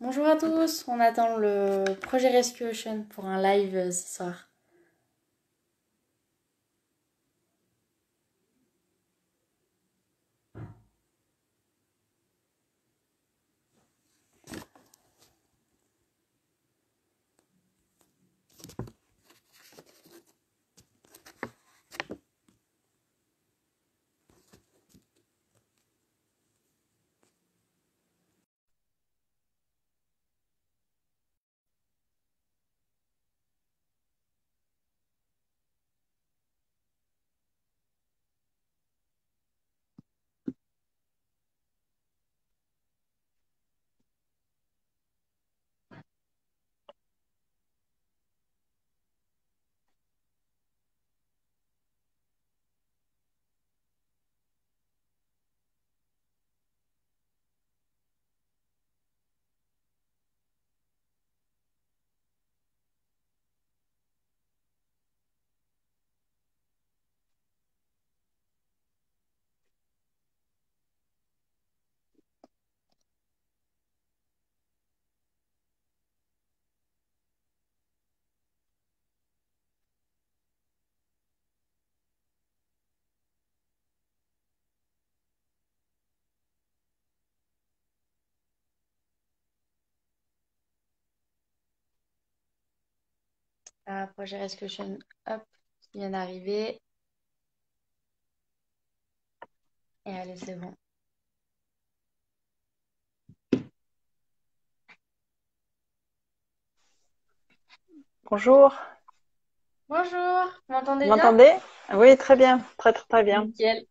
Bonjour à tous, on attend le projet Rescue Ocean pour un live ce soir. Projet Rescue Ocean, hop, qui vient d'arriver. Et allez, c'est bon. Bonjour, Bonjour, vous vous m'entendez bien? m'entendez? Oui, très bien, très très très bien. Nickel,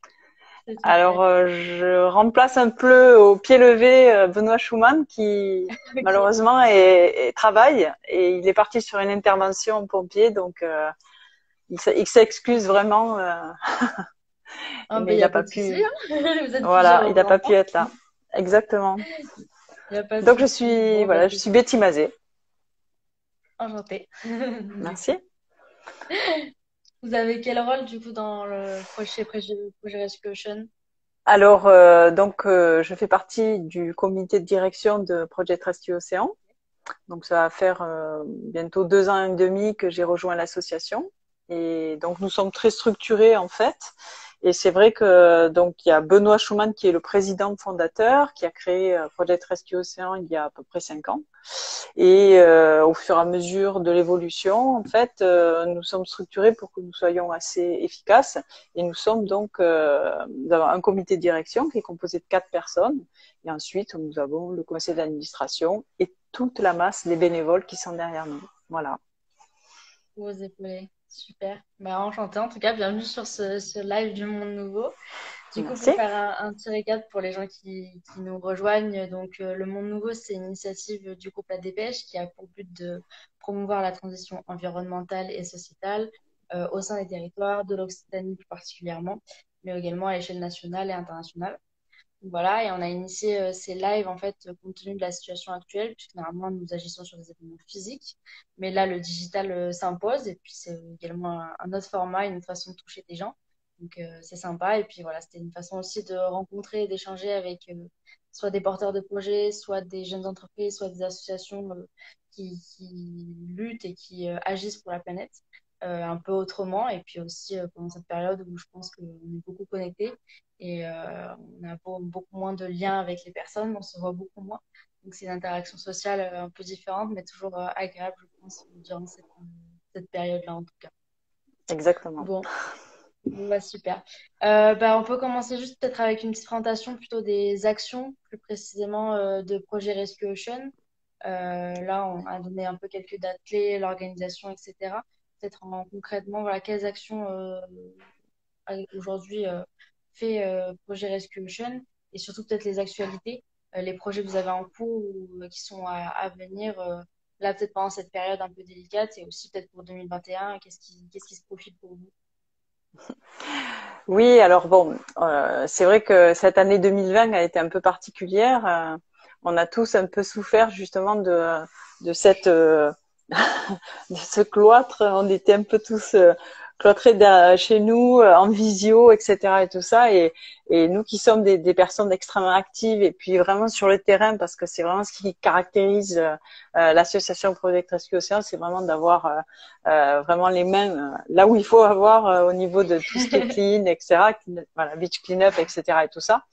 c'est super. Alors, je remplace un peu au pied levé Benoît Schumann qui Ok. malheureusement travaille et il est parti sur une intervention en pompier, donc il s'excuse vraiment, Ah, ben, mais il il n'y n'a a pas pas de souci, pu. hein. Vous êtes plusieurs Voilà, il n'a pas pu représentants. être là. Exactement. Il n'y a pas de Donc souci. Bon, bah, je suis Betty Mazet. enchantée. Du coup, Merci. vous avez quel rôle du coup dans le projet Rescue Ocean? Alors, je fais partie du comité de direction de Project Rescue Océan. Donc ça va faire bientôt 2 ans et demi que j'ai rejoint l'association. Et donc nous sommes très structurés en fait. Et c'est vrai que donc il y a Benoît Schumann qui est le président fondateur, qui a créé Project Rescue Océan il y a à peu près 5 ans. Et au fur et à mesure de l'évolution, en fait, nous sommes structurés pour que nous soyons assez efficaces. Et nous avons un comité de direction qui est composé de 4 personnes. Et ensuite, nous avons le conseil d'administration et toute la masse des bénévoles qui sont derrière nous. Voilà. Vos épaules. Super. Bah, enchantée en tout cas, bienvenue sur ce live du Monde Nouveau. Du coup, pour Merci. faire un petit récap pour les gens qui nous rejoignent, donc le Monde Nouveau, c'est une initiative du groupe La Dépêche qui a pour but de promouvoir la transition environnementale et sociétale au sein des territoires, de l'Occitanie plus particulièrement, mais également à l'échelle nationale et internationale. Voilà, et on a initié ces lives en fait compte tenu de la situation actuelle, puisque normalement nous agissons sur des événements physiques, mais là le digital s'impose et puis c'est également un autre format, une autre façon de toucher des gens. Donc c'est sympa et puis voilà, c'était une façon aussi de rencontrer et d'échanger avec soit des porteurs de projets, soit des jeunes entreprises, soit des associations qui luttent et qui agissent pour la planète un peu autrement et puis aussi pendant cette période où je pense qu'on est beaucoup connectés et on a beaucoup moins de liens avec les personnes, on se voit beaucoup moins. Donc c'est une interaction sociale un peu différente, mais toujours agréable, je pense, durant cette période-là en tout cas. Exactement. Bon, bon bah, super. On peut commencer juste peut-être avec une petite présentation plutôt des actions, plus précisément de projet Rescue Ocean. Là, on a donné un peu quelques dates clés, l'organisation, etc. Peut-être concrètement, voilà, quelles actions aujourd'hui fait Projet Rescue Ocean et surtout peut-être les actualités, les projets que vous avez en cours ou qui sont à venir là peut-être pendant cette période un peu délicate et aussi peut-être pour 2021, qu'est-ce qui se profile pour vous? Oui, alors bon, c'est vrai que cette année 2020 a été un peu particulière. On a tous un peu souffert justement de cette de ce cloître. On était un peu tous cloîtrés chez nous, en visio, etc. et tout ça. Et nous qui sommes des personnes extrêmement actives et puis vraiment sur le terrain, parce que c'est vraiment ce qui caractérise l'association Project Rescue Océan, c'est vraiment d'avoir vraiment les mains là où il faut avoir au niveau de tout ce qui est clean, etc. Voilà, beach cleanup, etc. et tout ça.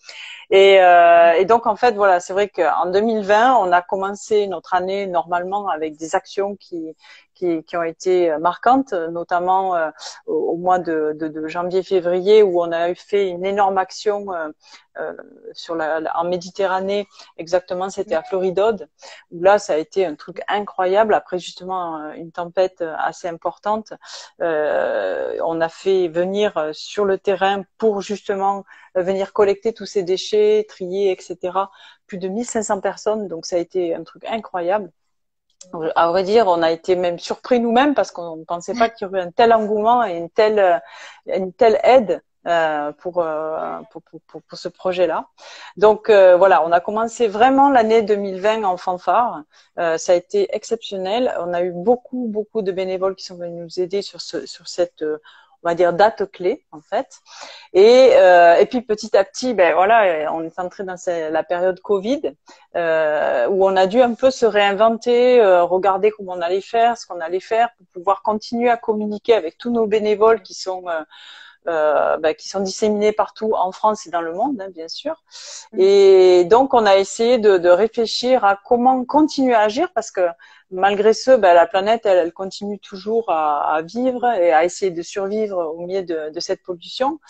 Et donc en fait voilà, c'est vrai qu'en 2020, on a commencé notre année normalement avec des actions qui ont été marquantes, notamment au mois de janvier-février où on a fait une énorme action sur en Méditerranée, exactement, c'était à Floridode, où là ça a été un truc incroyable. Après justement une tempête assez importante, on a fait venir sur le terrain pour justement venir collecter tous ces déchets, trier, etc. Plus de 1500 personnes, donc ça a été un truc incroyable. À vrai dire, on a été même surpris nous-mêmes parce qu'on ne pensait pas qu'il y aurait un tel engouement et une telle aide pour ce projet-là. Donc voilà, on a commencé vraiment l'année 2020 en fanfare. Ça a été exceptionnel. On a eu beaucoup de bénévoles qui sont venus nous aider sur cette on va dire date clé en fait. Et puis petit à petit, ben voilà, on est entré dans la période Covid où on a dû un peu se réinventer, regarder comment on allait faire, ce qu'on allait faire pour pouvoir continuer à communiquer avec tous nos bénévoles qui sont disséminés partout en France et dans le monde, hein, bien sûr. Et donc, on a essayé de réfléchir à comment continuer à agir parce que malgré ce, la planète, elle continue toujours à vivre et à essayer de survivre au milieu de cette pollution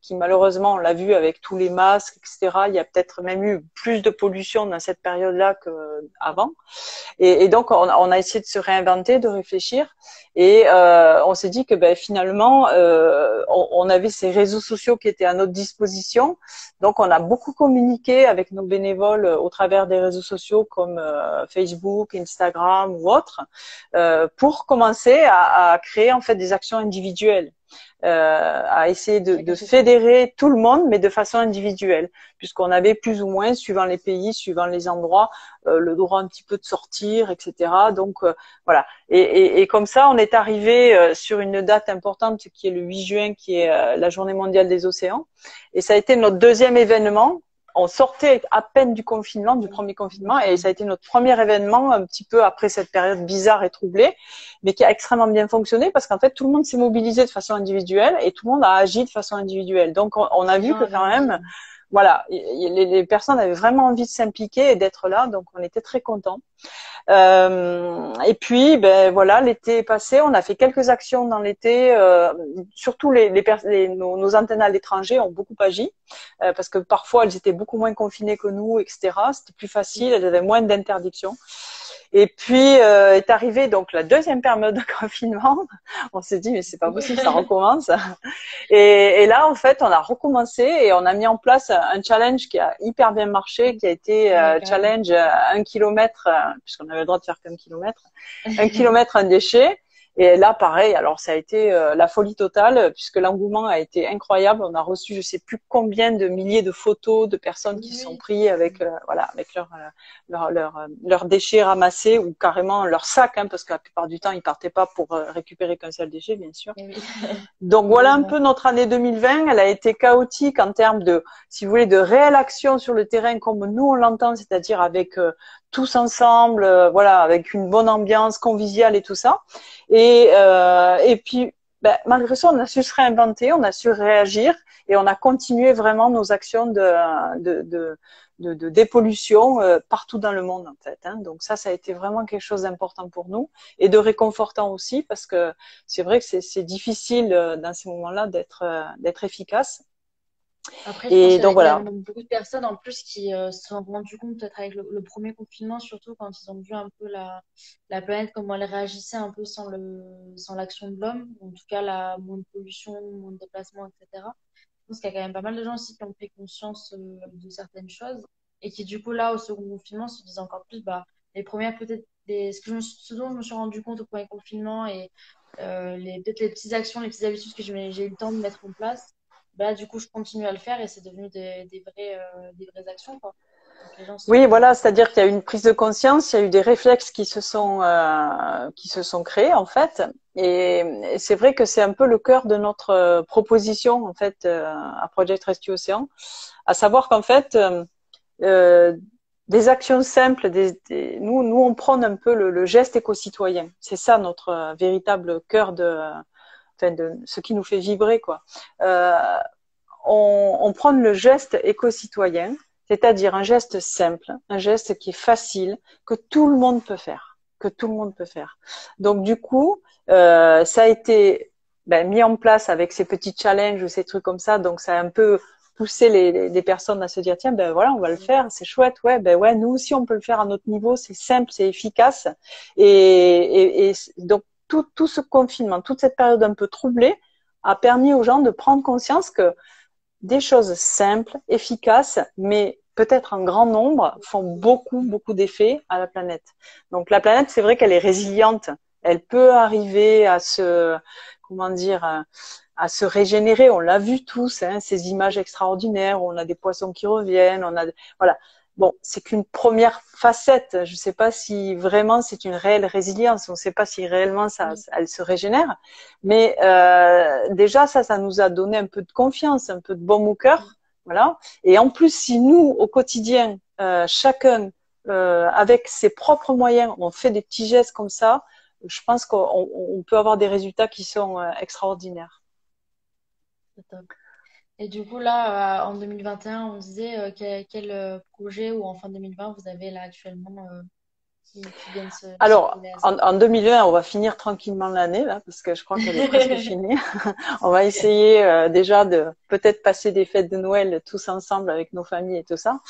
qui, malheureusement, on l'a vu avec tous les masques, etc. Il y a peut-être même eu plus de pollution dans cette période-là qu'avant. Et donc, on a essayé de se réinventer, de réfléchir. Et on s'est dit que finalement, on avait ces réseaux sociaux qui étaient à notre disposition. Donc, on a beaucoup communiqué avec nos bénévoles au travers des réseaux sociaux comme Facebook, Instagram ou autres, pour commencer à créer en fait des actions individuelles. À essayer de fédérer tout le monde, mais de façon individuelle, puisqu'on avait plus ou moins, suivant les pays, suivant les endroits, le droit un petit peu de sortir, etc. Donc voilà. Et comme ça, on est arrivé sur une date importante qui est le 8 juin, qui est la Journée mondiale des océans. Et ça a été notre deuxième événement. On sortait à peine du confinement, du premier confinement, et ça a été notre premier événement un petit peu après cette période bizarre et troublée, mais qui a extrêmement bien fonctionné parce qu'en fait tout le monde s'est mobilisé de façon individuelle et tout le monde a agi de façon individuelle. Donc on a vu que quand même, voilà, les personnes avaient vraiment envie de s'impliquer et d'être là, donc on était très contents. Et puis, voilà, l'été est passé, on a fait quelques actions dans l'été. Surtout nos antennes à l'étranger ont beaucoup agi parce que parfois elles étaient beaucoup moins confinées que nous, etc. C'était plus facile, elles avaient moins d'interdictions. Et puis est arrivée donc la deuxième période de confinement. On s'est dit mais c'est pas possible, ça recommence. Et là en fait on a recommencé et on a mis en place un challenge qui a hyper bien marché, qui a été challenge 1 kilomètre, puisqu'on avait le droit de faire qu'un kilomètre, 1 kilomètre un déchet. Et là, pareil, alors ça a été la folie totale puisque l'engouement a été incroyable. On a reçu, je sais plus combien de milliers de photos de personnes qui sont prises avec, voilà, avec leurs déchets ramassés ou carrément leur sac, hein, parce que la plupart du temps, ils partaient pas pour récupérer qu'un seul déchet, bien sûr. Donc voilà un peu notre année 2020. Elle a été chaotique en termes de, si vous voulez, de réelle action sur le terrain comme nous on l'entend, c'est-à-dire avec tous ensemble, voilà, avec une bonne ambiance conviviale et tout ça. Et puis, malgré ça, on a su se réinventer, on a su réagir et on a continué vraiment nos actions de dépollution partout dans le monde en fait. Hein. Donc ça a été vraiment quelque chose d'important pour nous et de réconfortant aussi parce que c'est vrai que c'est difficile dans ces moments-là d'être efficace. Après, je pense qu'il y a donc voilà. également beaucoup de personnes en plus qui se sont rendues compte, peut-être avec le premier confinement, surtout quand ils ont vu un peu la planète, comment elle réagissait un peu sans l'action de l'homme, en tout cas la moins de pollution, moins de déplacement, etc. Je pense qu'il y a quand même pas mal de gens aussi qui ont pris conscience de certaines choses et qui, du coup, là, au second confinement, se disent encore plus, les premières, peut-être, ce dont je me suis rendu compte au premier confinement et peut-être les petites actions, les petites habitudes que j'ai eu le temps de mettre en place. Du coup, je continue à le faire et c'est devenu des vraies actions, quoi. Donc, les gens Oui, sont... voilà, c'est-à-dire qu'il y a eu une prise de conscience, il y a eu des réflexes qui se sont créés en fait, et c'est vrai que c'est un peu le cœur de notre proposition en fait à Project Rescue Océan, à savoir qu'en fait euh, des actions simples, nous on prône un peu le geste éco-citoyen. C'est ça notre véritable cœur enfin, de ce qui nous fait vibrer quoi. Euh, on prend le geste éco-citoyen, c'est-à-dire un geste simple, un geste qui est facile, que tout le monde peut faire, que tout le monde peut faire. Donc du coup, ça a été mis en place avec ces petits challenges ou ces trucs comme ça. Donc ça a un peu poussé les personnes à se dire tiens ben voilà on va le faire, c'est chouette, ouais ben ouais nous aussi on peut le faire à notre niveau, c'est simple, c'est efficace et donc tout ce confinement, toute cette période un peu troublée a permis aux gens de prendre conscience que des choses simples, efficaces, mais peut-être en grand nombre, font beaucoup d'effets à la planète. Donc la planète, c'est vrai qu'elle est résiliente. Elle peut arriver à comment dire, à se régénérer. On l'a vu tous, hein, ces images extraordinaires où on a des poissons qui reviennent, voilà. Bon, c'est qu'une première facette. Je ne sais pas si vraiment c'est une réelle résilience. On ne sait pas si réellement elle se régénère. Mais déjà, ça nous a donné un peu de confiance, un peu de baume au cœur. Voilà. Et en plus, si nous, au quotidien, chacun, avec ses propres moyens, on fait des petits gestes comme ça, je pense qu'on peut avoir des résultats qui sont extraordinaires. C'est top. Et du coup, là, en 2021, on disait quel projet ou en fin 2020 vous avez là actuellement qui viennent se Alors, coller à ça. en 2020, on va finir tranquillement l'année, là, parce que je crois qu'elle est presque finie. On va essayer déjà de peut-être passer des fêtes de Noël tous ensemble avec nos familles et tout ça.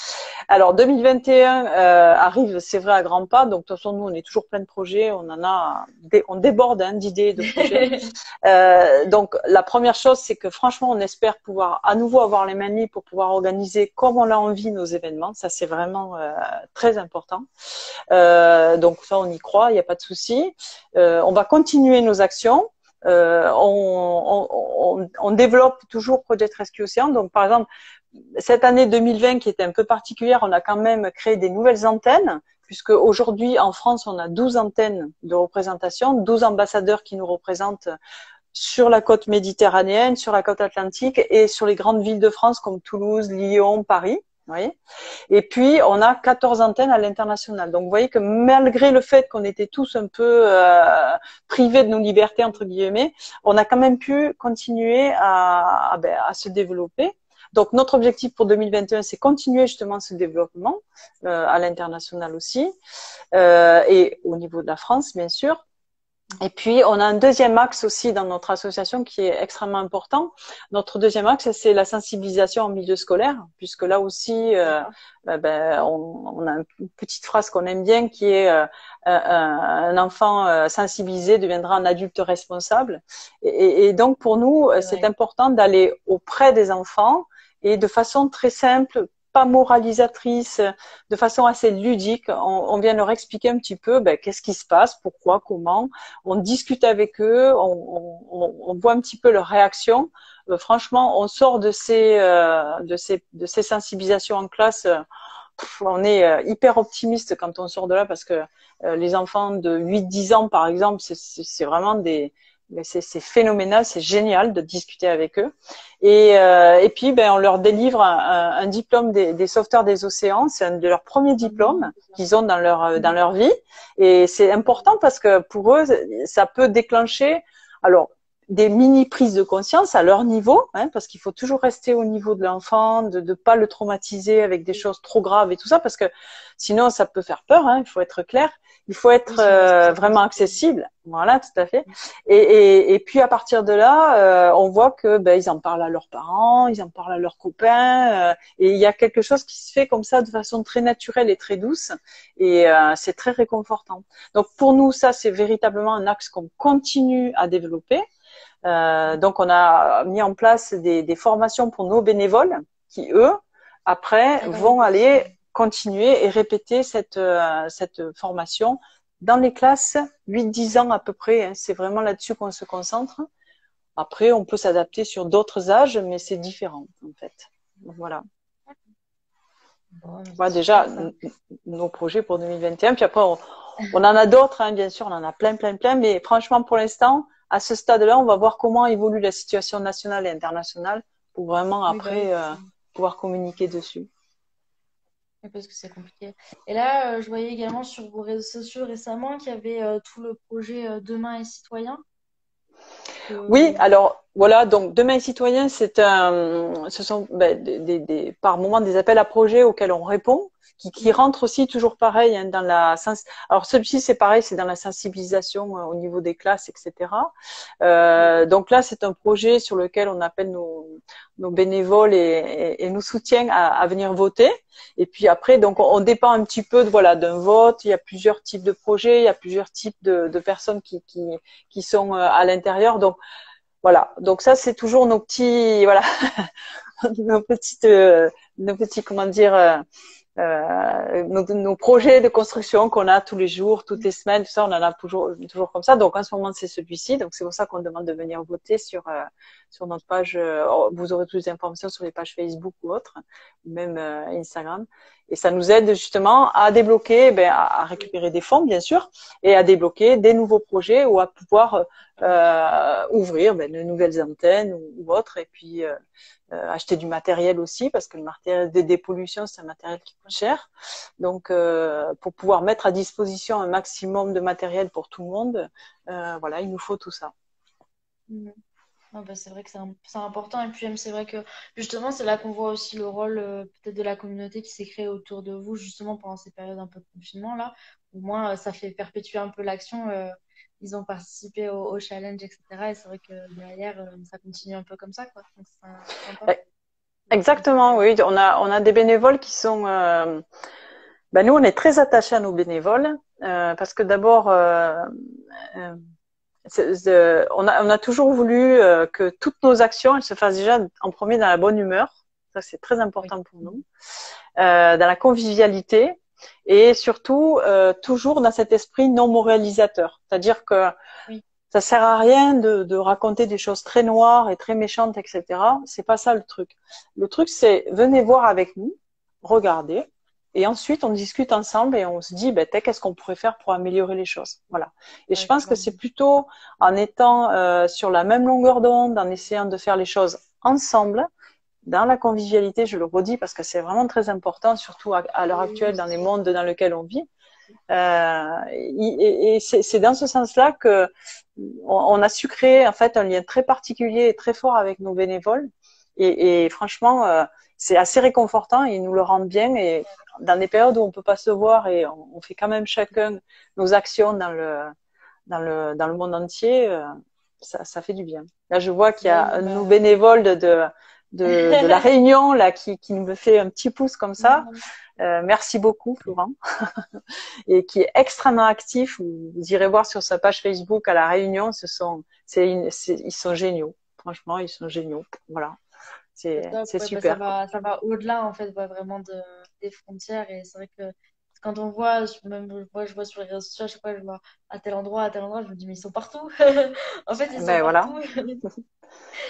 Alors 2021 arrive, c'est vrai, à grands pas. Donc de toute façon, nous, on est toujours plein de projets. On déborde hein, d'idées et de projets. Donc la première chose, c'est que franchement, on espère pouvoir à nouveau avoir les mains libres pour pouvoir organiser comme on l'a envie nos événements. Ça, c'est vraiment très important. Donc ça, on y croit, il n'y a pas de souci. On va continuer nos actions. On développe toujours Project Rescue Océan. Donc par exemple, cette année 2020 qui était un peu particulière, on a quand même créé des nouvelles antennes, puisque aujourd'hui en France, on a 12 antennes de représentation, 12 ambassadeurs qui nous représentent sur la côte méditerranéenne, sur la côte atlantique et sur les grandes villes de France comme Toulouse, Lyon, Paris. Vous voyez, et puis, on a 14 antennes à l'international. Donc, vous voyez que malgré le fait qu'on était tous un peu privés de nos libertés, entre guillemets, on a quand même pu continuer à se développer. Donc, notre objectif pour 2021, c'est continuer justement ce développement à l'international aussi et au niveau de la France, bien sûr. Et puis, on a un deuxième axe aussi dans notre association qui est extrêmement important. Notre deuxième axe, c'est la sensibilisation en milieu scolaire, puisque là aussi, on a une petite phrase qu'on aime bien qui est un enfant sensibilisé deviendra un adulte responsable. Et donc, pour nous, c'est important d'aller auprès des enfants et de façon très simple, pas moralisatrice, de façon assez ludique. On vient leur expliquer un petit peu qu'est-ce qui se passe, pourquoi, comment. On discute avec eux, on voit un petit peu leurs réactions. Franchement, on sort de ces sensibilisations en classe. On est hyper optimiste quand on sort de là parce que les enfants de 8-10 ans, par exemple, c'est vraiment c'est phénoménal, c'est génial de discuter avec eux. Et puis, on leur délivre un diplôme des sauveteurs des océans. C'est un de leurs premiers diplômes qu'ils ont dans leur vie. Et c'est important parce que pour eux, ça peut déclencher, alors, des mini prises de conscience à leur niveau, hein, parce qu'il faut toujours rester au niveau de l'enfant, de ne pas le traumatiser avec des choses trop graves et tout ça, parce que sinon ça peut faire peur, hein, il faut être clair. Il faut être vraiment accessible, voilà, tout à fait. Et puis à partir de là, on voit que ils en parlent à leurs parents, ils en parlent à leurs copains, et il y a quelque chose qui se fait comme ça de façon très naturelle et très douce, et c'est très réconfortant. Donc pour nous, ça c'est véritablement un axe qu'on continue à développer. Donc on a mis en place des formations pour nos bénévoles qui eux après vont aller continuer et répéter cette formation dans les classes 8-10 ans à peu près, hein. C'est vraiment là-dessus qu'on se concentre. Après, on peut s'adapter sur d'autres âges, mais c'est différent en fait. Voilà. Bon, mais Voilà c'est déjà super ça. nos projets pour 2021. Puis après, on en a d'autres, hein, bien sûr, on en a plein, plein, plein. Mais franchement, pour l'instant, à ce stade-là, on va voir comment évolue la situation nationale et internationale pour vraiment Oui, bah oui, après forcément. pouvoir communiquer dessus. Oui, parce que c'est compliqué. Et là, je voyais également sur vos réseaux sociaux récemment qu'il y avait tout le projet Demain et citoyen. Oui, Que... alors voilà, donc Demain citoyen, ce sont par moment des appels à projets auxquels on répond, qui Oui, rentrent aussi toujours pareil hein, dans alors celui-ci c'est pareil, c'est dans la sensibilisation au niveau des classes, etc. Donc là c'est un projet sur lequel on appelle nos bénévoles et nous soutiennent à venir voter. Et puis après, donc on dépend un petit peu voilà d'un vote. Il y a plusieurs types de projets, il y a plusieurs types de personnes qui sont à l'intérieur. Donc voilà, donc ça c'est toujours nos petits, voilà, nos petits, comment dire, nos projets de construction qu'on a tous les jours, toutes les semaines, tout ça, on en a toujours comme ça. Donc en ce moment c'est celui-ci, donc c'est pour ça qu'on demande de venir voter sur notre page. Vous aurez plus d'informations sur les pages Facebook ou autres, même Instagram. Et ça nous aide justement à débloquer, à récupérer des fonds bien sûr, et à débloquer des nouveaux projets ou à pouvoir ouvrir de nouvelles antennes ou autres. Et puis acheter du matériel aussi parce que le matériel de dépollution c'est un matériel qui coûte cher. Donc pour pouvoir mettre à disposition un maximum de matériel pour tout le monde, voilà, il nous faut tout ça. Mhm. Ah bah, c'est vrai que c'est important. Et puis, c'est vrai que justement, c'est là qu'on voit aussi le rôle peut-être de la communauté qui s'est créée autour de vous, justement, pendant ces périodes un peu de confinement, là. Au moins, ça fait perpétuer un peu l'action. Ils ont participé au challenge, etc. Et c'est vrai que derrière, ça continue un peu comme ça, quoi. Donc, c'est sympa. Exactement, oui. On a des bénévoles qui sont. Nous, on est très attachés à nos bénévoles parce que d'abord, euh, on a toujours voulu que toutes nos actions elles se fassent déjà en premier dans la bonne humeur. Ça, c'est très Oui. important pour nous. Dans la convivialité et surtout toujours dans cet esprit non moralisateur. C'est-à-dire que Oui. ça sert à rien de raconter des choses très noires et très méchantes, etc. C'est pas ça le truc. Le truc, c'est venez voir avec nous, regardez, et ensuite on discute ensemble et on se dit, qu'est-ce qu'on pourrait faire pour améliorer les choses. Voilà. Et je Ouais, pense que clairement. c'est plutôt en étant sur la même longueur d'onde, en essayant de faire les choses ensemble, dans la convivialité, je le redis parce que c'est vraiment très important, surtout à l'heure Oui, actuelle dans les mondes dans lesquels on vit. Et c'est dans ce sens-là que on a su créer en fait un lien très particulier et très fort avec nos bénévoles. Et franchement, c'est assez réconfortant. Ils nous le rendent bien. Et dans des périodes où on peut pas se voir et on fait quand même chacun nos actions dans le monde entier, ça fait du bien. Là, je vois qu'il y bah a oui, un de nos bah... bénévoles de la Réunion là qui me fait un petit pouce comme ça. Merci beaucoup, Florent, et qui est extrêmement actif. Vous irez voir sur sa page Facebook à la Réunion. Ils sont géniaux. Franchement, ils sont géniaux. Voilà, C'est top, c'est ouais, bah, super, quoi. ça va au-delà en fait, ouais, vraiment des frontières. Et c'est vrai que quand on voit, même moi je vois sur les réseaux sociaux, à chaque fois je vois à tel endroit, je me dis mais ils sont partout. En fait, ils sont Voilà. partout.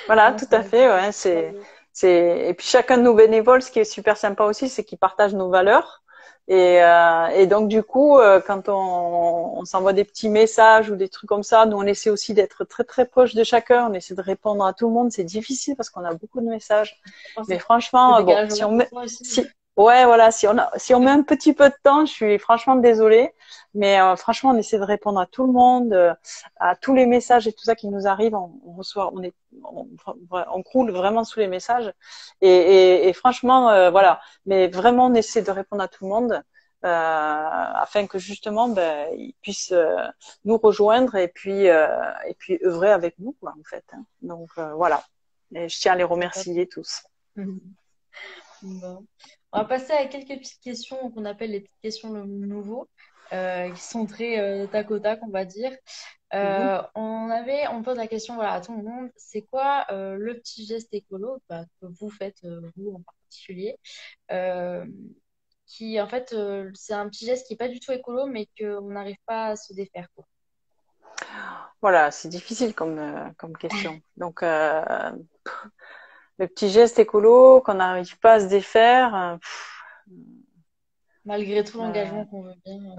Voilà, Non, tout à fait. Ouais, et puis chacun de nos bénévoles, ce qui est super sympa aussi, c'est qu'ils partagent nos valeurs. Et donc du coup, quand on s'envoie des petits messages ou des trucs comme ça, nous on essaie aussi d'être très très proche de chacun. On essaie de répondre à tout le monde. C'est difficile parce qu'on a beaucoup de messages. Mais le franchement, bon, décalage horaire parfois aussi. ouais, voilà, si on met un petit peu de temps, je suis franchement désolée, mais franchement, on essaie de répondre à tout le monde, à tous les messages et tout ça qui nous arrive. On reçoit, on croule vraiment sous les messages. Et franchement, voilà. Mais vraiment, on essaie de répondre à tout le monde. Afin que justement ils puissent nous rejoindre et puis œuvrer avec nous quoi en fait hein. Donc voilà et je tiens à les C'est top. remercier tous. Bon. On va passer à quelques petites questions qu'on appelle les petites questions le nouveau, qui sont très tac au tac, on va dire. Mhm. On pose la question voilà, à tout le monde, c'est quoi le petit geste écolo que vous faites, vous en particulier, euh, qui en fait, c'est un petit geste qui n'est pas du tout écolo, mais qu'on n'arrive pas à se défaire, quoi. Voilà, c'est difficile comme question. Donc, le petit geste écolo qu'on n'arrive pas à se défaire. Malgré tout Euh, l'engagement qu'on veut bien.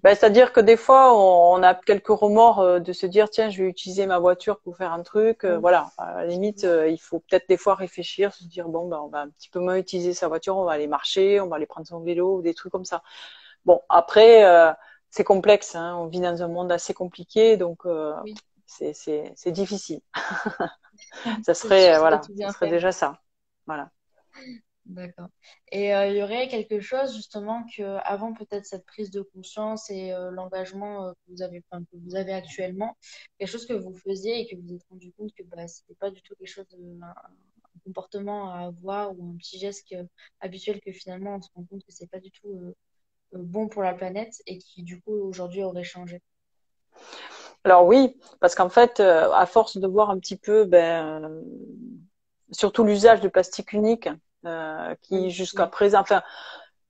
c'est-à-dire que des fois, on a quelques remords de se dire, tiens, je vais utiliser ma voiture pour faire un truc. Oui, Voilà, à la limite, il faut peut-être des fois réfléchir, se dire, bon, ben, on va un petit peu moins utiliser sa voiture, on va aller marcher, on va aller prendre son vélo, ou des trucs comme ça. Bon, après, c'est complexe, hein, on vit dans un monde assez compliqué, donc oui, c'est difficile. Ça c'est sûr, serait, c'est pas voilà, tout ça bien serait faire. déjà ça. Voilà. D'accord. Et il y aurait quelque chose justement que avant peut-être cette prise de conscience et l'engagement que vous avez actuellement, quelque chose que vous faisiez et que vous vous êtes rendu compte que bah, c'était pas du tout quelque chose un comportement à avoir ou un petit geste habituel que finalement on se rend compte que c'est pas du tout bon pour la planète et qui du coup aujourd'hui aurait changé. Alors oui, parce qu'en fait, à force de voir un petit peu, surtout l'usage de plastique unique, qui Oui, jusqu'à oui, présent, enfin,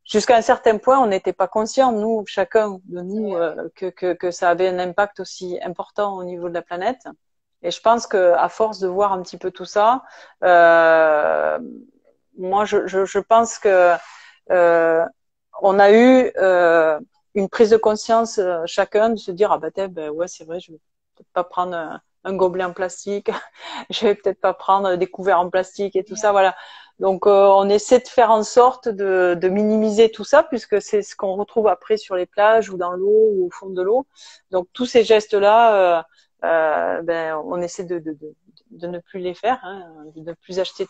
jusqu'à un certain point, on n'était pas conscient, nous, chacun de c'est nous, vrai, oui. que ça avait un impact aussi important au niveau de la planète. Et je pense que à force de voir un petit peu tout ça, euh, moi, je pense que euh, on a eu une prise de conscience chacun de se dire ah ben ouais c'est vrai, je vais peut-être pas prendre un gobelet en plastique, je vais peut-être pas prendre des couverts en plastique et tout ça, voilà. Donc on essaie de faire en sorte de minimiser tout ça puisque c'est ce qu'on retrouve après sur les plages ou dans l'eau ou au fond de l'eau. Donc tous ces gestes-là, on essaie de ne plus les faire, hein, de ne plus acheter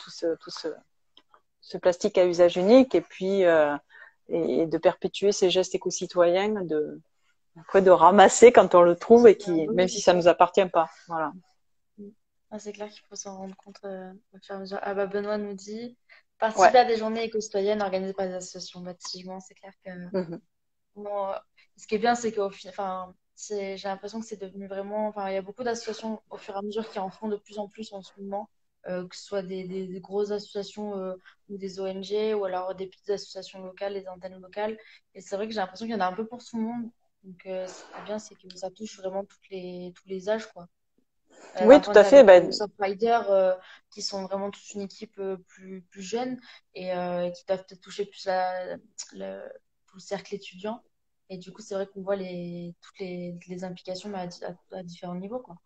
ce plastique à usage unique et puis et de perpétuer ces gestes éco-citoyens après de ramasser quand on le trouve et Ah, qui oui, même oui, si c'est ça sûr. nous appartient pas, voilà. Mm. Ah, c'est clair qu'il faut s'en rendre compte au fur et à mesure. Ah bah Benoît nous dit Ouais. participer à des journées éco-citoyennes organisées par des associations. Bah, typiquement, c'est clair que Mhm. bon, ce qui est bien, c'est qu'au final, enfin, j'ai l'impression que c'est devenu vraiment. Enfin, il y a beaucoup d'associations au fur et à mesure qui en font de plus en plus en ce moment, que ce soit des grosses associations ou des ONG ou alors des petites associations locales, des antennes locales. Et c'est vrai que j'ai l'impression qu'il y en a un peu pour tout le monde. Donc, ce qui est bien, c'est que ça touche vraiment tous les âges, quoi. Oui, D'un tout point de à vue fait. avec les Ben, Surfriders qui sont vraiment toute une équipe plus jeune et qui doivent peut-être toucher plus le, tout le cercle étudiant. Et du coup, c'est vrai qu'on voit toutes les implications mais à différents niveaux, quoi.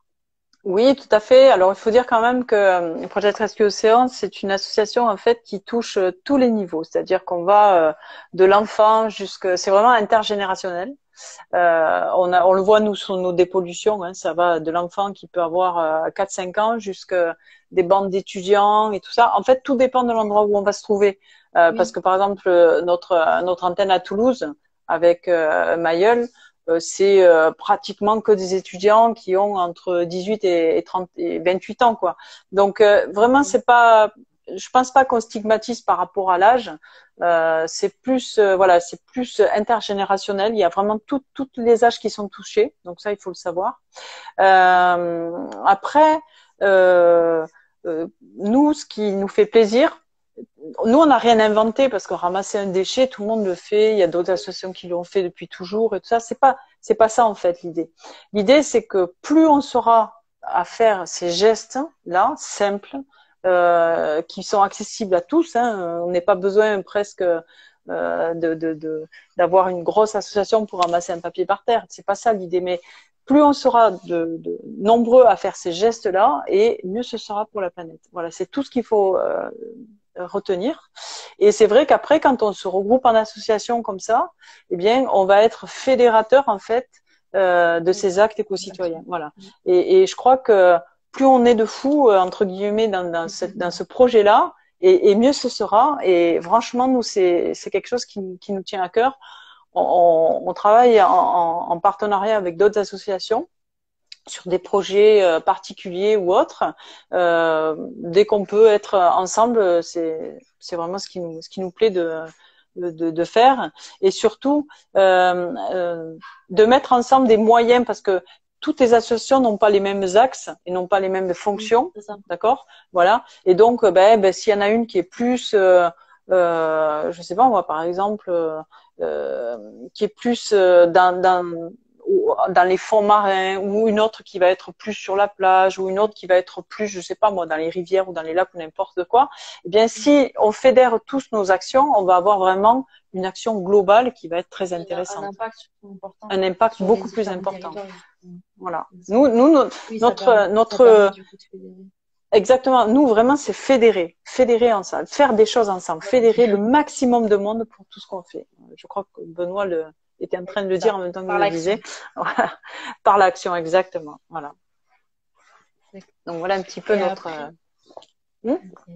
oui, tout à fait. Alors, il faut dire quand même que Project Rescue Océan, c'est une association en fait qui touche tous les niveaux. C'est-à-dire qu'on va de l'enfant jusqu'à, c'est vraiment intergénérationnel. On le voit nous sur nos dépollutions, hein, ça va de l'enfant qui peut avoir 4-5 ans jusqu'à des bandes d'étudiants et tout ça. En fait, tout dépend de l'endroit où on va se trouver. Parce Oui, que par exemple, notre antenne à Toulouse avec Mayol, c'est pratiquement que des étudiants qui ont entre 18 et 30 et 28 ans, quoi. Donc vraiment, ok. c'est pas, je pense pas qu'on stigmatise par rapport à l'âge. C'est plus voilà, c'est plus intergénérationnel. Il y a vraiment tous les âges qui sont touchés, donc ça il faut le savoir. Après, euh, nous, ce qui nous fait plaisir, nous on n'a rien inventé parce que ramasser un déchet, tout le monde le fait. Il y a d'autres associations qui l'ont fait depuis toujours et tout ça. C'est pas ça en fait l'idée. L'idée c'est que plus on saura à faire ces gestes là simples qui sont accessibles à tous. Hein. On n'est pas besoin presque d'avoir une grosse association pour ramasser un papier par terre. C'est pas ça l'idée. Mais plus on sera de nombreux à faire ces gestes-là, et mieux ce sera pour la planète. Voilà, c'est tout ce qu'il faut retenir. Et c'est vrai qu'après, quand on se regroupe en association comme ça, eh bien, on va être fédérateur en fait de Oui, ces actes d'action. éco-citoyens. Voilà. Et je crois que plus on est de fous entre guillemets dans ce projet-là, et mieux ce sera. Et franchement, nous, c'est quelque chose qui nous tient à cœur. On travaille en partenariat avec d'autres associations sur des projets particuliers ou autres. Dès qu'on peut être ensemble, c'est vraiment ce qui nous plaît de faire. Et surtout, de mettre ensemble des moyens parce que toutes les associations n'ont pas les mêmes axes et n'ont pas les mêmes Oui, fonctions. c'est ça. D'accord? Voilà. Et donc, s'il y en a une qui est plus, je sais pas, moi, par exemple, qui est plus ou dans les fonds marins, ou une autre qui va être plus sur la plage, ou une autre qui va être plus, je sais pas moi, dans les rivières ou dans les lacs ou n'importe quoi. Eh bien, si on fédère tous nos actions, on va avoir vraiment une action globale qui va être très Et un intéressante. impact surtout important Un impact sur les beaucoup plus différents important. territoires, justement. Voilà. Exactement. Oui, ça permet Notre, du coup de fédérer. exactement. Nous, vraiment, c'est fédérer. Fédérer ensemble. Faire des choses ensemble. Ouais, Fédérer le maximum de monde pour tout ce qu'on fait. Je crois que Benoît était en train de le c'est dire ça. en même temps que Par je le disais. l'action. Voilà. Par l'action, exactement. Voilà. D'accord. Donc, voilà un petit peu Et notre, après, hmm. ok.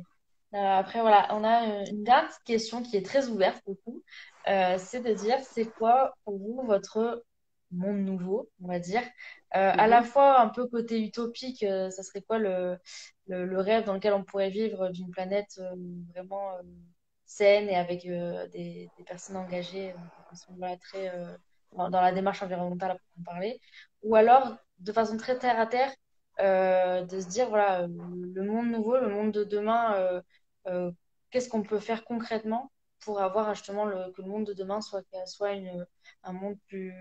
Après, voilà, on a une dernière petite question qui est très ouverte, du coup. C'est de dire, c'est quoi pour vous votre monde nouveau, on va dire? À la Mhm. fois un peu côté utopique, ça serait quoi le rêve dans lequel on pourrait vivre d'une planète vraiment saine et avec des personnes engagées qui sont voilà, très dans la démarche environnementale à en parler. Ou alors, de façon très terre à terre, de se dire, voilà, le monde nouveau, le monde de demain, qu'est-ce qu'on peut faire concrètement pour avoir justement que le monde de demain soit un monde plus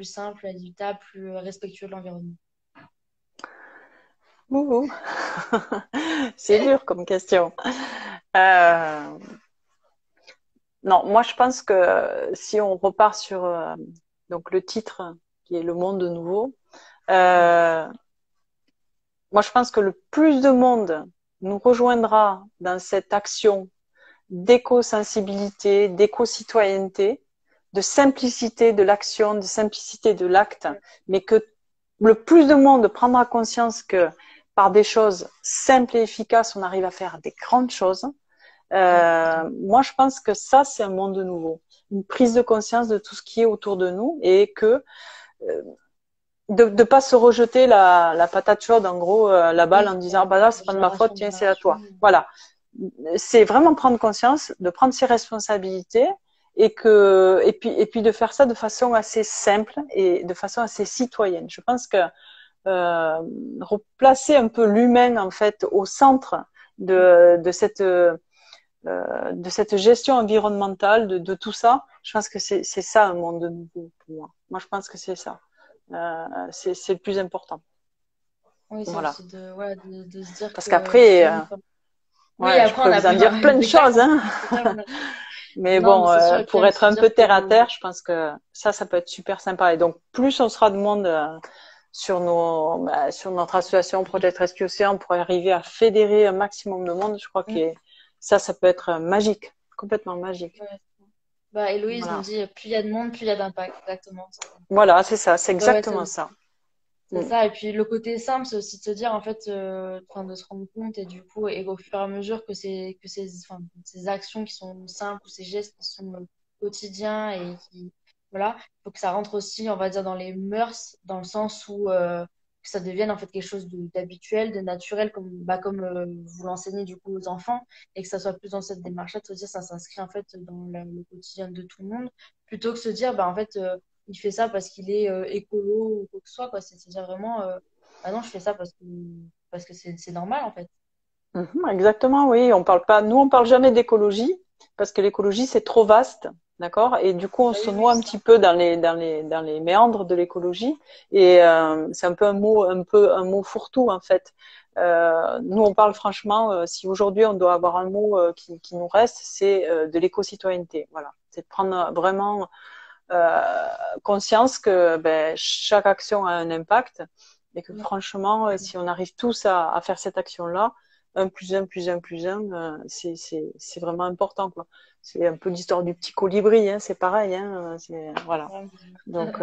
simple, plus équitable, plus respectueux de l'environnement. Ouh. C'est dur comme question. Euh, non, moi je pense que si on repart sur donc le titre qui est Le Monde Nouveau, euh, moi je pense que le plus de monde nous rejoindra dans cette action d'éco-sensibilité, d'éco-citoyenneté, de simplicité de l'action, de simplicité de l'acte, mais que le plus de monde prendra conscience que par des choses simples et efficaces, on arrive à faire des grandes choses. Moi, je pense que ça, c'est un monde nouveau, une prise de conscience de tout ce qui est autour de nous et que euh, de pas se rejeter la patate chaude, en gros, la balle en Oui, disant ah bah là, c'est pas de ma génération faute, en tiens, c'est à génération. toi. Voilà, c'est vraiment prendre conscience, de prendre ses responsabilités et puis de faire ça de façon assez simple et de façon assez citoyenne. Je pense que replacer un peu l'humain en fait au centre de cette gestion environnementale, tout ça, je pense que c'est ça un monde nouveau pour moi. Moi, je pense que c'est ça. C'est le plus important. Oui, c'est Voilà. aussi de se dire Parce que qu'après, si on... Oui, ouais, je après, on pourrais a vous en dire plein de plus tard, choses, hein. plus tard, Mais non, mais bon, c'est sûr. Et puis pour même être se un peu dire que terre à terre, je pense que ça peut être super sympa. Et donc, plus on sera de monde sur notre association Project Rescue Océan pour arriver à fédérer un maximum de monde, je crois que ça peut être magique, complètement magique. ouais. Bah, Héloïse nous Voilà. dit, plus il y a de monde, plus il y a d'impact. Exactement. Voilà, c'est ça, c'est Ouais, ouais, exactement ça. c'est Mm. ça. Et puis le côté simple, c'est aussi de se dire, en fait, enfin, de se rendre compte et du coup, et au fur et à mesure enfin, ces actions qui sont simples ou ces gestes qui sont quotidiens et qui, voilà, il faut que ça rentre aussi, on va dire, dans les mœurs, dans le sens où que ça devienne en fait quelque chose d'habituel, de naturel, comme vous l'enseignez du coup aux enfants, et que ça soit plus dans cette démarche-là, de se dire, ça s'inscrit en fait dans le quotidien de tout le monde, plutôt que se dire, bah en fait, il fait ça parce qu'il est écolo ou quoi que ce soit, quoi. C'est-à-dire vraiment, bah non, je fais ça parce que c'est normal, en fait. Mhm, exactement, oui. Nous, on parle jamais d'écologie parce que l'écologie, c'est trop vaste, d'accord? Et du coup, on Bah se oui, oui, noie un c'est ça. petit peu dans les méandres de l'écologie. Et c'est un peu un mot fourre-tout, en fait. Nous, on parle franchement, si aujourd'hui on doit avoir un mot qui nous reste, c'est de l'éco-citoyenneté. Voilà. C'est de prendre vraiment conscience que ben, chaque action a un impact et que Ouais. franchement, si on arrive tous à faire cette action-là, un plus un plus un plus un, c'est vraiment important, quoi. C'est un peu l'histoire du petit colibri, hein, c'est pareil, hein, voilà. Ouais. Donc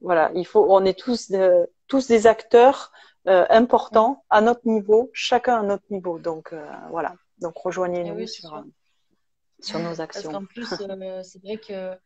voilà, on est tous des acteurs Mm. importants à notre niveau, chacun à notre niveau. Donc voilà, donc Et rejoignez-nous oui, c'est sûr. sur nos Parce actions. qu'en plus, c'est vrai que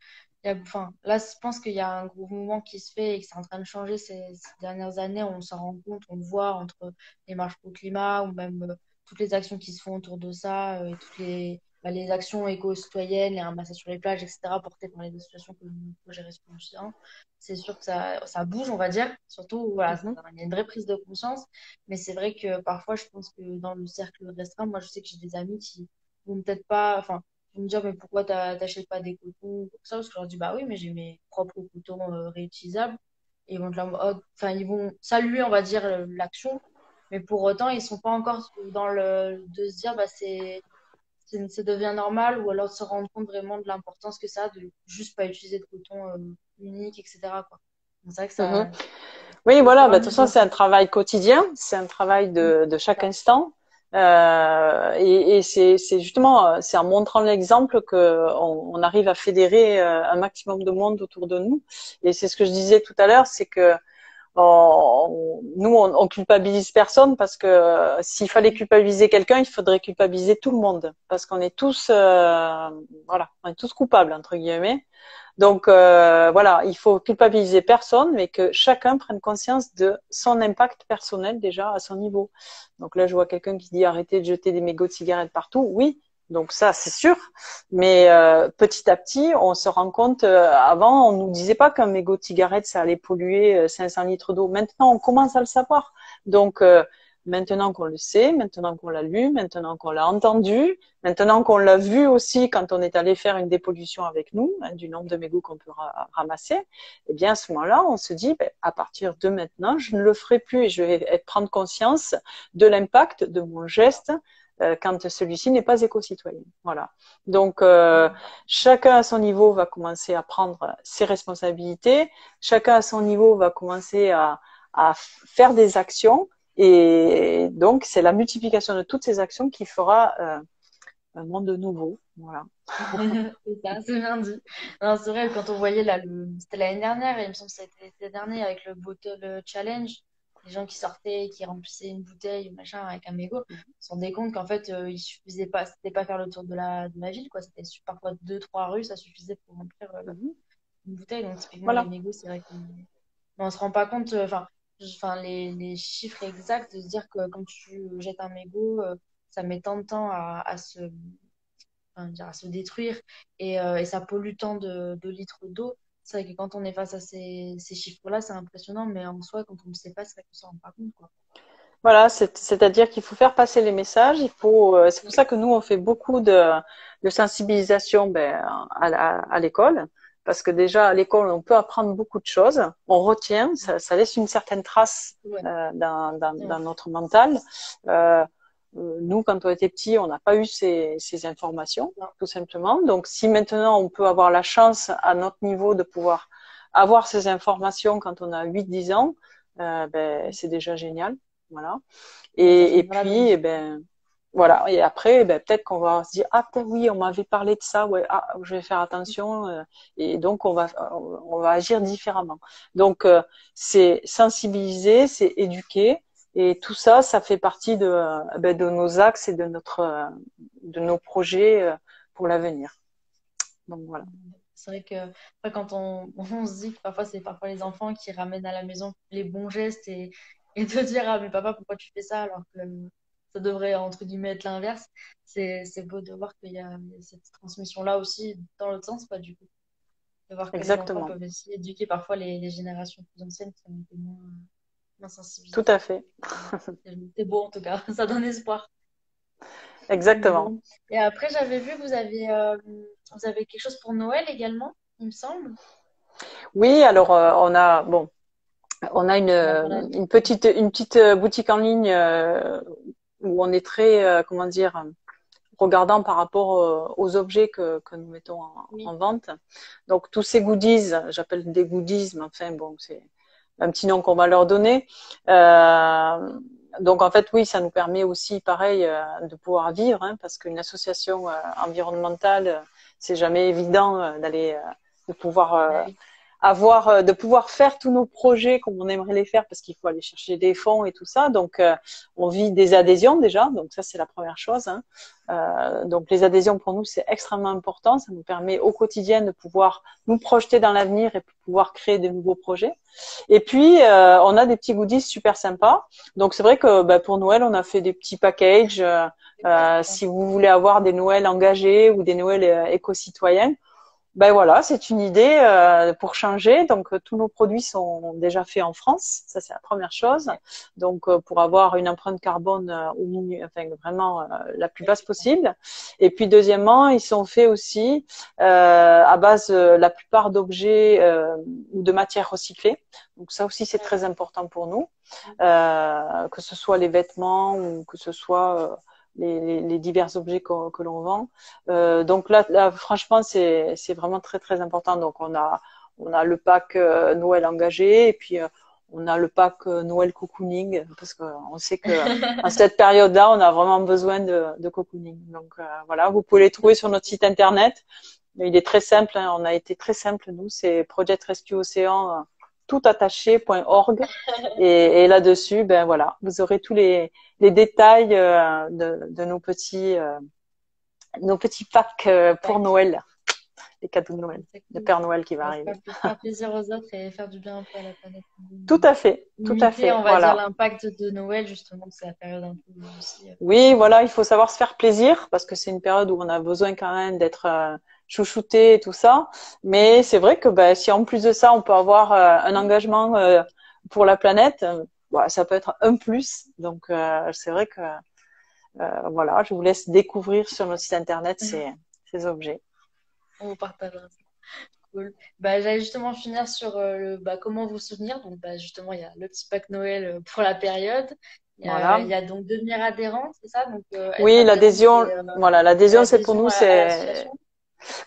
enfin, là, je pense qu'il y a un gros mouvement qui se fait et que c'est en train de changer ces dernières années. On s'en rend compte, on le voit entre les marches pour le climat ou même toutes les actions qui se font autour de ça et les actions éco-citoyennes, les ramassages sur les plages, etc., portées par les associations comme le projet Rescue Océan. C'est sûr que ça bouge, on va dire. Surtout, voilà, Mhm. il y a une vraie prise de conscience. Mais c'est vrai que parfois, je pense que dans le cercle restreint, moi, je sais que j'ai des amis qui vont peut-être pas, enfin, vont me dire, mais pourquoi t'achètes pas des cotons ou ça? Parce que je leur dis, bah oui, mais j'ai mes propres cotons réutilisables. ils vont enfin, ils vont saluer, on va dire, l'action, mais pour autant, ils sont pas encore dans le de se dire, bah, ça devient normal, ou alors de se rendre compte vraiment de l'importance que ça a de juste pas utiliser de coton unique, etc., quoi. Donc, c'est vrai que Mhm. ça, Oui, au voilà, fur et à bah, de toute façon, mesure. c'est un travail quotidien, c'est un travail Mm. de chaque Ça. instant. Et c'est justement, c'est en montrant l'exemple que on arrive à fédérer un maximum de monde autour de nous. Et c'est ce que je disais tout à l'heure, c'est que nous, on culpabilise personne parce que s'il fallait culpabiliser quelqu'un, il faudrait culpabiliser tout le monde parce qu'on est tous, voilà, on est tous coupables entre guillemets. Donc voilà, il faut culpabiliser personne, mais que chacun prenne conscience de son impact personnel déjà à son niveau. Donc là, je vois quelqu'un qui dit arrêtez de jeter des mégots de cigarettes partout. Oui, donc ça c'est sûr, mais petit à petit, on se rend compte. Avant, on nous disait pas qu'un mégot de cigarette ça allait polluer 500 litres d'eau. Maintenant, on commence à le savoir. Donc maintenant qu'on le sait, maintenant qu'on l'a lu, maintenant qu'on l'a entendu, maintenant qu'on l'a vu aussi quand on est allé faire une dépollution avec nous, hein, du nombre de mégots qu'on peut ramasser, eh bien à ce moment-là, on se dit, ben, à partir de maintenant, je ne le ferai plus et je vais prendre conscience de l'impact de mon geste quand celui-ci n'est pas éco-citoyen. Voilà. Donc chacun à son niveau va commencer à prendre ses responsabilités, chacun à son niveau va commencer à faire des actions et donc, c'est la multiplication de toutes ces actions qui fera un monde nouveau. Voilà. C'est ça, c'est bien dit. Non, c'est vrai, quand on voyait là, c'était l'année dernière, et il me semble que c'était l'été dernier avec le bottle challenge, les gens qui sortaient, et qui remplissaient une bouteille, machin, avec un mégot, se rendaient compte qu'en fait, il suffisait pas, c'était pas faire le tour de la ville, quoi. C'était parfois deux, trois rues, ça suffisait pour remplir Mhm. une bouteille. Donc, typiquement, les Voilà. mégots, c'est vrai qu'on on se rend pas compte, enfin, les chiffres exacts de se dire que quand tu jettes un mégot, ça met tant de temps à se détruire et ça pollue tant de litres d'eau. C'est vrai que quand on est face à ces chiffres-là, c'est impressionnant, mais en soi, quand on ne sait pas, c'est vrai qu'on s'en rend pas compte, quoi. Voilà, c'est-à-dire qu'il faut faire passer les messages. Il faut, c'est pour ça que nous on fait beaucoup de sensibilisation ben, à l'école, parce que déjà à l'école on peut apprendre beaucoup de choses. On retient, ça laisse une certaine trace Ouais, c'est dans vrai. notre mental. Euh, nous, quand on était petits, on n'a pas eu ces informations, Non. tout simplement. Donc, si maintenant on peut avoir la chance à notre niveau de pouvoir avoir ces informations quand on a 8, 10 ans, ben, c'est déjà génial. Voilà. Ouais, ça Et change la donne. puis, eh ben, voilà. Et après, eh ben, peut-être qu'on va se dire, ah, peut-être oui, on m'avait parlé de ça, ouais, ah, je vais faire attention. Et donc, on va agir différemment. Donc, c'est sensibiliser, c'est éduquer. Et tout ça, ça fait partie ben, de nos axes et de nos projets pour l'avenir. Donc, voilà. C'est vrai que après, quand on se dit que parfois, c'est parfois les enfants qui ramènent à la maison les bons gestes et de dire, ah, mais papa, pourquoi tu fais ça alors que ça devrait, entre guillemets, être l'inverse. C'est beau de voir qu'il y a cette transmission-là aussi dans l'autre sens, pas du coup. De voir que les enfants Exactement. peuvent aussi éduquer parfois les générations plus anciennes qui ont été moins Tout sensibilisées. à fait. C'est beau en tout cas, ça donne espoir. Exactement. Bon. Et après, j'avais vu que vous avez quelque chose pour Noël également, il me semble. Oui, alors, bon, on a On a parlé. une petite boutique en ligne où on est très, comment dire, regardant par rapport aux objets que nous mettons Oui. en vente. Donc tous ces goodies, j'appelle des goodies, mais enfin bon, c'est un petit nom qu'on va leur donner. Donc en fait, oui, ça nous permet aussi, pareil, de pouvoir vivre, hein, parce qu'une association environnementale, c'est jamais évident d'aller, de pouvoir Bah oui. de pouvoir faire tous nos projets comme on aimerait les faire parce qu'il faut aller chercher des fonds et tout ça. Donc, on vit des adhésions déjà. Donc, ça, c'est la première chose. Hein. Donc, les adhésions pour nous, c'est extrêmement important. Ça nous permet au quotidien de pouvoir nous projeter dans l'avenir et pouvoir créer de nouveaux projets. Et puis, on a des petits goodies super sympas. Donc, c'est vrai que pour Noël, on a fait des petits packages. Si vous voulez avoir des Noëls engagés ou des Noëls éco-citoyens, Ben voilà, c'est une idée pour changer. Donc tous nos produits sont déjà faits en France, ça c'est la première chose. Donc pour avoir une empreinte carbone enfin vraiment la plus basse possible. Et puis deuxièmement, ils sont faits aussi à base la plupart d'objets ou de matières recyclées. Donc ça aussi c'est très important pour nous, que ce soit les vêtements ou que ce soit les divers objets que l'on vend. Donc là, franchement, c'est vraiment très très important. Donc on a le pack Noël engagé et puis on a le pack Noël cocooning parce qu'on sait que à cette période-là, on a vraiment besoin de cocooning. Donc voilà, vous pouvez les trouver sur notre site internet. Il est très simple, hein, on a été très simple nous, c'est Project Rescue Océan toutattaché.org et là-dessus, ben voilà, vous aurez tous les détails de nos petits packs pour Noël, les cadeaux de Noël, le Père Noël qui va arriver. Faire plaisir aux autres et faire du bien un peu à la planète. Tout à fait, tout à fait. On va dire l'impact de Noël justement, c'est la période un peu aussi. Oui, voilà, il faut savoir se faire plaisir parce que c'est une période où on a besoin quand même d'être chouchouté et tout ça. Mais c'est vrai que si en plus de ça, on peut avoir un engagement pour la planète, ça peut être un plus. Donc c'est vrai que voilà, je vous laisse découvrir sur notre site internet ces objets. On vous partagera ça. Cool. J'allais justement finir sur comment vous soutenir. Donc justement, il y a le petit pack Noël pour la période. Voilà. Il y a donc devenir adhérent, c'est ça? Donc, oui, l'adhésion, voilà, l'adhésion, c'est pour nous, c'est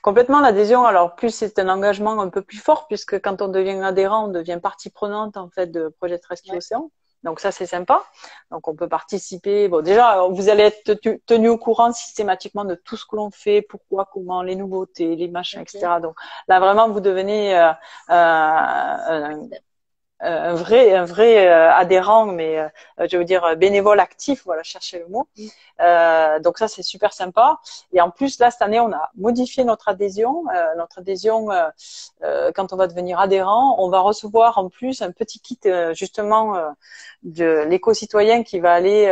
complètement l'adhésion. Alors plus c'est un engagement un peu plus fort puisque quand on devient adhérent, on devient partie prenante en fait de Project Rescue Océan. Donc ça c'est sympa. Donc on peut participer. Bon déjà vous allez être tenu au courant systématiquement de tout ce que l'on fait, pourquoi, comment, les nouveautés, les machins, etc. Donc là vraiment vous devenez un vrai adhérent, mais je veux dire bénévole actif, voilà, chercher le mot. Donc ça c'est super sympa. Et en plus là cette année on a modifié notre adhésion. Quand on va devenir adhérent, on va recevoir en plus un petit kit justement de l'éco-citoyen qui va aller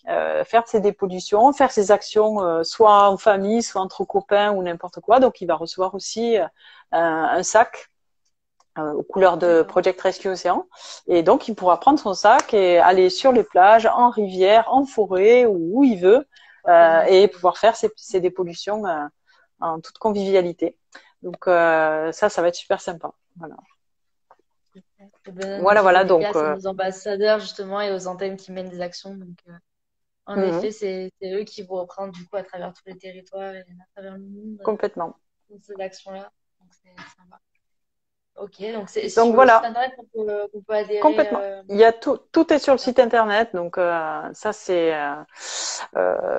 faire ses dépollutions, faire ses actions soit en famille, soit entre copains ou n'importe quoi. Donc il va recevoir aussi un sac aux couleurs de Project Rescue Océan. Et donc, il pourra prendre son sac et aller sur les plages, en rivière, en forêt, où il veut, et pouvoir faire ses dépollutions en toute convivialité. Donc, ça va être super sympa. Voilà. Voilà. Donc, à nos ambassadeurs, justement, et aux antennes qui mènent des actions. Donc, en effet, c'est eux qui vont reprendre, du coup, à travers tous les territoires et à travers le monde. Complètement. Ces actions-là. Donc, c'est sympa. Ok, donc c'est sur voilà. le site internet qu'on peut adhérer. Complètement. Il y a tout est sur le site internet, donc ça c'est.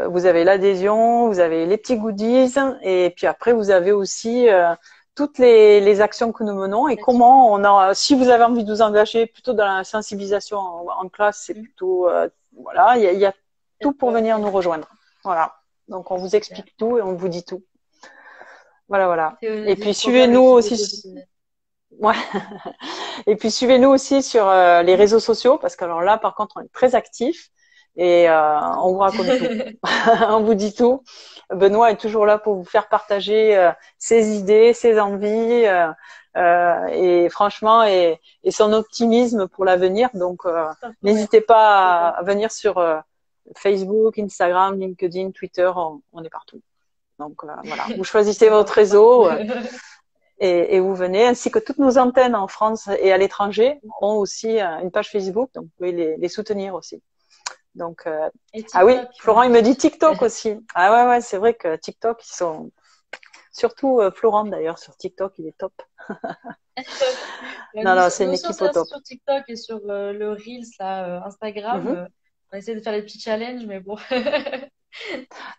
Vous avez l'adhésion, vous avez les petits goodies, et puis après vous avez aussi toutes les actions que nous menons et comment on a. Si vous avez envie de vous engager plutôt dans la sensibilisation en classe, c'est plutôt voilà, il y a tout pour venir nous rejoindre. Voilà. Donc on vous explique tout et on vous dit tout. Voilà. Et puis suivez-nous aussi. Ouais. Et puis suivez-nous aussi sur les réseaux sociaux parce que alors là par contre on est très actifs et on vous raconte tout. On vous dit tout. Benoît est toujours là pour vous faire partager ses idées, ses envies et franchement et son optimisme pour l'avenir. Donc n'hésitez pas à venir sur Facebook, Instagram, LinkedIn, Twitter, on est partout. Donc voilà, vous choisissez votre réseau. Et vous venez, ainsi que toutes nos antennes en France et à l'étranger ont aussi une page Facebook, donc vous pouvez les soutenir aussi. Donc TikTok, oui, Florent il me dit TikTok aussi. Ah ouais, c'est vrai que TikTok ils sont surtout Florent d'ailleurs sur TikTok il est top. non, c'est une équipe au top. Sur TikTok et sur le Reels là, Instagram, on essaie de faire des petits challenges, mais bon, ça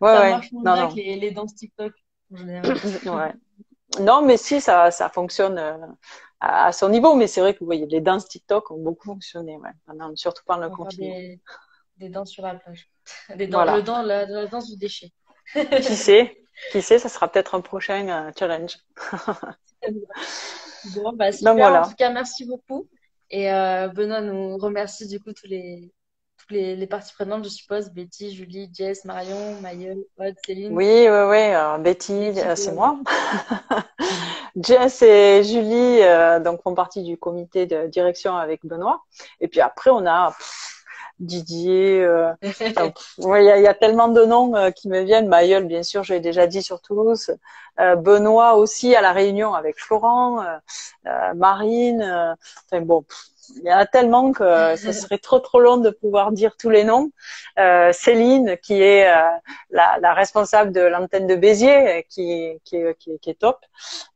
marche moins bien que les danses TikTok en général. Ouais. Non, mais si, ça fonctionne à son niveau. Mais c'est vrai que vous voyez, les danses TikTok ont beaucoup fonctionné, surtout pendant le confinement. Des danses sur la plage. La danse du déchet. Qui sait, ça sera peut-être un prochain challenge. Bon, super. En tout cas, merci beaucoup. Et Benoît nous remercie du coup tous les les parties prenantes, je suppose, Betty, Julie, Jess, Marion, Mayol, Aude, Céline, Oui, oui, oui. Betty, l'équipe c'est globale. moi. Jess et Julie donc font partie du comité de direction avec Benoît. Et puis après, on a Didier. Ouais, il y a tellement de noms qui me viennent. Mayol, bien sûr, je l'ai déjà dit sur Toulouse. Benoît aussi à la Réunion avec Florent, Marine. Enfin bon, il y en a tellement que ce serait trop long de pouvoir dire tous les noms. Céline, qui est la responsable de l'antenne de Béziers, qui est top.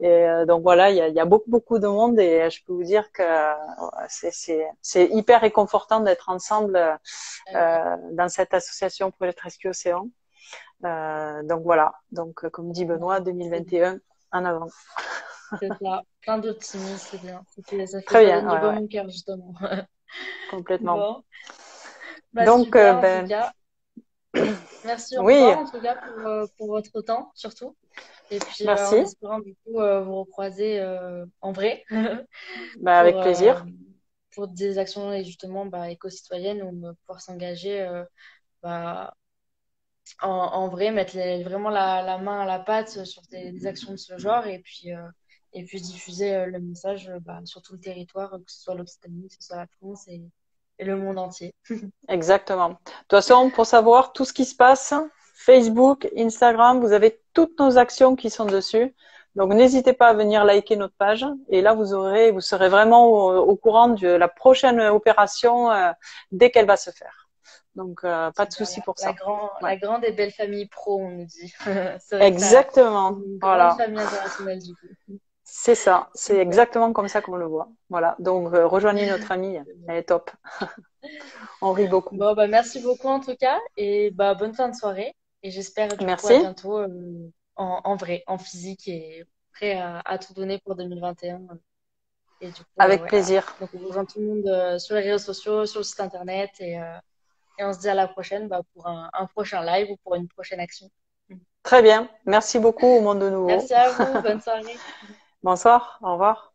Et donc voilà, il y a beaucoup de monde et je peux vous dire que c'est hyper réconfortant d'être ensemble dans cette association Projet Rescue Océan. Donc voilà, donc comme dit Benoît, C'est bien. 2021 en avant. C'est ça, plein d'optimisme, c'est bien. Très Ça bien, donne du ouais, baume ouais, au cœur, justement. complètement. Bon, bah Donc super en tout ben cas. Merci oui, encore en tout cas pour votre temps, surtout. Et puis en merci, espérant du coup vous recroiser en vrai ben, pour, avec euh, plaisir. pour des actions et justement bah, éco-citoyennes où pouvoir s'engager bah, en vrai, mettre vraiment la main à la pâte sur des actions de ce genre et puis diffuser le message bah, sur tout le territoire, que ce soit l'Occitanie, que ce soit la France et le monde entier. Exactement. De toute façon, pour savoir tout ce qui se passe, Facebook, Instagram, vous avez toutes nos actions qui sont dessus. Donc n'hésitez pas à venir liker notre page et là vous serez vraiment au courant de la prochaine opération dès qu'elle va se faire. Donc pas C'est de bien souci pour ça. Ouais. la grande et belle famille pro, on nous dit. C'est vrai que ça, c'est Exactement. une grande Voilà. famille internationale du coup. C'est ça. C'est Super. exactement comme ça qu'on le voit. Voilà. Donc rejoignez notre famille. Elle est top. On rit beaucoup. Bon, bah, merci beaucoup en tout cas et bah, bonne fin de soirée. Et j'espère du coup à Merci. bientôt en vrai, en physique et prêt à tout donner pour 2021. Et du coup, Avec ouais. plaisir. Donc on rejoint tout le monde sur les réseaux sociaux, sur le site internet et on se dit à la prochaine bah, pour un prochain live ou pour une prochaine action. Très bien. Merci beaucoup au monde de nouveau. Merci à vous, bonne soirée. Bonsoir. Au revoir.